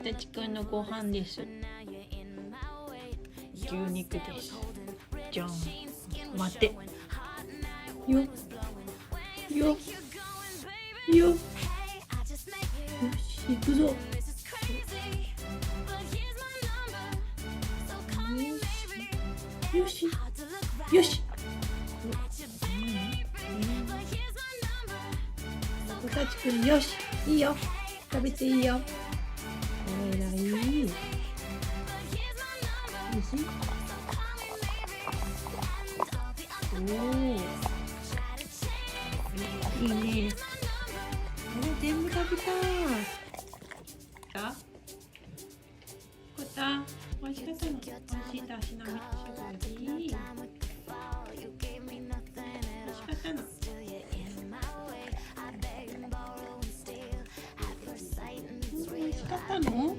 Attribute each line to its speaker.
Speaker 1: たちくんのご飯です。牛肉です。じゃん。待って。よ。よ。よ。よし、行くぞ。よし。よし。おたちくん、よし。いいよ。食べていいよ。えらい。よし。おお。いいね。全部食べた。こた、美味しかったの。美味しいだしなみとしぼり。美味しかったの。美味しかったの。